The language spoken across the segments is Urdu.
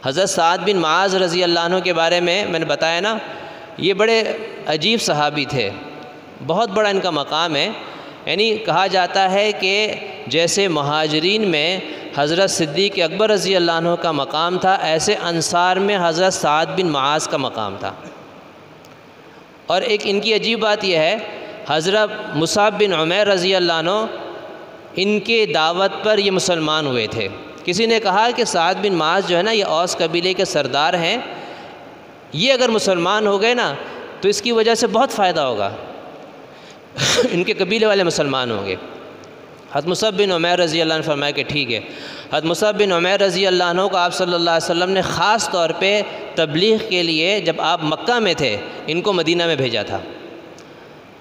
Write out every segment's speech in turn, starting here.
حضرت سعد بن معاذ رضی اللہ عنہ کے بارے میں نے بتایا نا، یہ بڑے عجیب صحابی تھے، بہت بڑا ان کا مقام ہے۔ یعنی کہا جاتا ہے کہ جیسے مہاجرین میں حضرت صدیق اکبر رضی اللہ عنہ کا مقام تھا، ایسے انصار میں حضرت سعد بن معاذ کا مقام تھا۔ اور ایک ان کی عجیب بات یہ ہے، حضرت مصعب بن عمیر رضی اللہ عنہ ان کے دعوت پر یہ مسلمان ہوئے تھے۔ کسی نے کہا کہ سعد بن معاذ جو ہے نا، یہ اوس قبیلے کے سردار ہیں، یہ اگر مسلمان ہو گئے نا تو اس کی وجہ سے بہت فائدہ ہوگا، ان کے قبیلے والے مسلمان ہوں گے۔ حضرت مصعب بن عمیر رضی اللہ عنہ نے فرمایا کہ ٹھیک ہے۔ حضرت مصعب بن عمیر رضی اللہ عنہ کو آپ صلی اللہ علیہ وسلم نے خاص طور پہ تبلیغ کے لیے، جب آپ مکہ میں تھے، ان کو مدینہ میں بھیجا تھا۔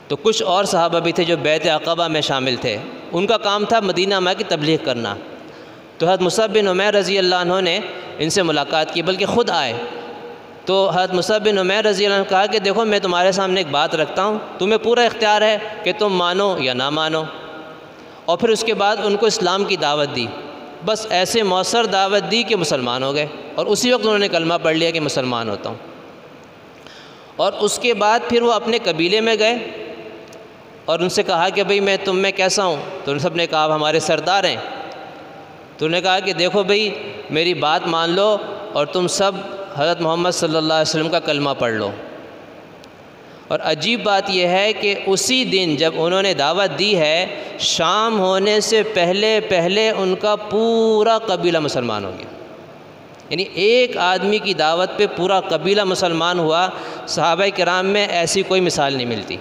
تو کچھ اور صحابہ بھی تھے جو بیعت عقبہ میں شامل تھے، ان کا کام تھا مدینہ میں کی تبلیغ کرنا۔ تو حضرت مصعب بن عمیر رضی اللہ عنہ نے ان سے ملاقات کی، بلکہ خود آئے۔ تو حضرت مصعب بن عمیر رضی اللہ عنہ نے کہا کہ دیکھو، میں تمہارے سامنے ایک بات رکھتا ہوں، تمہیں پورا اختیار ہے کہ تم مانو یا نہ مانو۔ اور پھر اس کے بعد ان کو اسلام کی دعوت دی، بس ایسے مؤثر دعوت دی کہ مسلمان ہو گئے، اور اسی وقت انہوں نے کلمہ پڑھ لیا کہ مسلمان ہوتا ہوں۔ اور اس کے بعد پھر وہ اپنے قبیلے میں گئے اور ان سے کہا کہ بھئی میں تم میں کیسا ہوں؟ تو ان سب نے کہا آپ ہمارے سردار ہیں۔ تو انہوں نے کہا کہ دیکھو بھئی، میری بات مان لو اور تم سب حضرت محمد صلی اللہ علیہ وسلم کا کلمہ پڑھ لو۔ اور عجیب بات یہ ہے کہ اسی دن جب انہوں نے دعوت دی ہے، شام ہونے سے پہلے ان کا پورا قبیلہ مسلمان ہو گیا۔ یعنی ایک آدمی کی دعوت پہ پورا قبیلہ مسلمان ہوا۔ صحابہ کرام میں ایسی کوئی مثال نہیں ملتی۔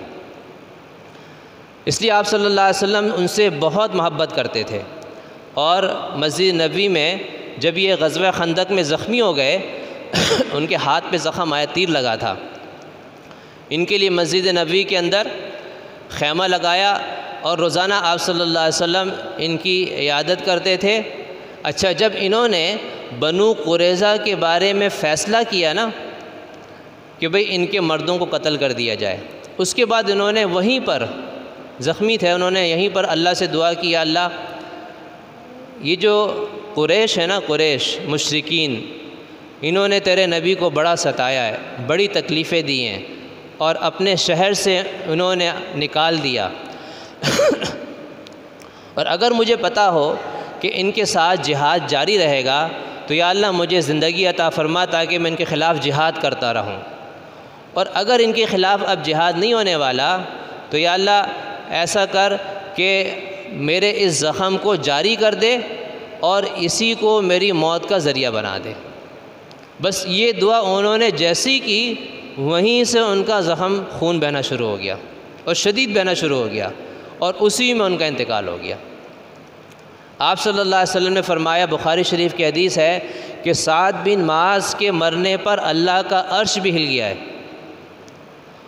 اس لیے آپ صلی اللہ علیہ وسلم ان سے بہت محبت کرتے تھے۔ اور مسجد نبوی میں جب یہ غزوہ خندق میں زخمی ہو گئے، ان کے ہاتھ پہ زخم آیا، تیر لگا تھا، ان کے لیے مسجد نبوی کے اندر خیمہ لگایا اور روزانہ آپ صلی اللہ علیہ وسلم ان کی عیادت کرتے تھے۔ اچھا، جب انہوں نے بنو قریظہ کے بارے میں فیصلہ کیا نا کہ بھئی ان کے مردوں کو قتل کر دیا جائے، اس کے بعد انہوں نے وہیں پر، زخمی تھے، انہوں نے یہیں پر اللہ سے دعا کی، یا اللہ، یہ جو قریش ہے نا، قریش مشرکین، انہوں نے تیرے نبی کو بڑا ستایا ہے، بڑی تکلیفیں دی ہیں، اور اپنے شہر سے انہوں نے نکال دیا۔ اور اگر مجھے پتہ ہو کہ ان کے ساتھ جہاد جاری رہے گا تو یا اللہ مجھے زندگی عطا فرما تاکہ میں ان کے خلاف جہاد کرتا رہوں، اور اگر ان کے خلاف اب جہاد نہیں ہونے والا تو یا اللہ ایسا کر کہ میرے اس زخم کو جاری کر دے اور اسی کو میری موت کا ذریعہ بنا دے۔ بس یہ دعا انہوں نے جیسی کی، وہیں سے ان کا زخم خون بہنا شروع ہو گیا اور شدید بہنا شروع ہو گیا، اور اسی میں ان کا انتقال ہو گیا۔ آپ صلی اللہ علیہ وسلم نے فرمایا، بخاری شریف کی حدیث ہے کہ سعد بن معاذ کے مرنے پر اللہ کا عرش بھی ہل گیا ہے۔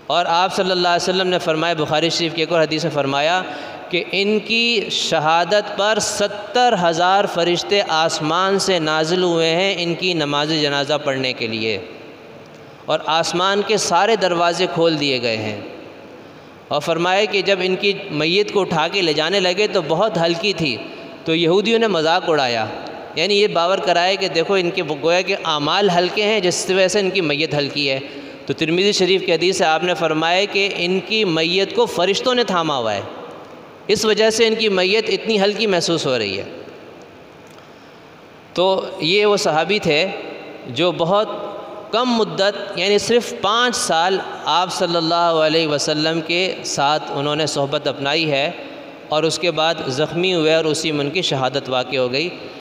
اور آپ صلی اللہ علیہ وسلم نے فرمایا، بخاری شریف کی ایک اور حدیث میں فرمایا کہ ان کی شہادت پر 70,000 فرشتے آسمان سے نازل ہوئے ہیں ان کی نماز جنازہ پڑھنے کے لیے، اور آسمان کے سارے دروازے کھول دیے گئے ہیں۔ اور فرمایا کہ جب ان کی میت کو اٹھا کے لے جانے لگے تو بہت ہلکی تھی، تو یہودیوں نے مذاق اڑایا، یعنی یہ باور کرایا کہ دیکھو ان کے گویا کہ اعمال ہلکے ہیں جس وجہ سے ان کی میت ہلکی ہے۔ تو ترمذی شریف کی حدیث سے آپ نے فرمایا کہ ان کی میت کو فرشتوں نے تھاما ہوا ہے، اس وجہ سے ان کی میت اتنی ہلکی محسوس ہو رہی ہے۔ تو یہ وہ صحابی تھے جو بہت کم مدت، یعنی صرف 5 سال آپ صلی اللہ علیہ وسلم کے ساتھ انہوں نے صحبت اپنائی ہے، اور اس کے بعد زخمی ہوئے اور اسی میں ان کی شہادت واقع ہو گئی۔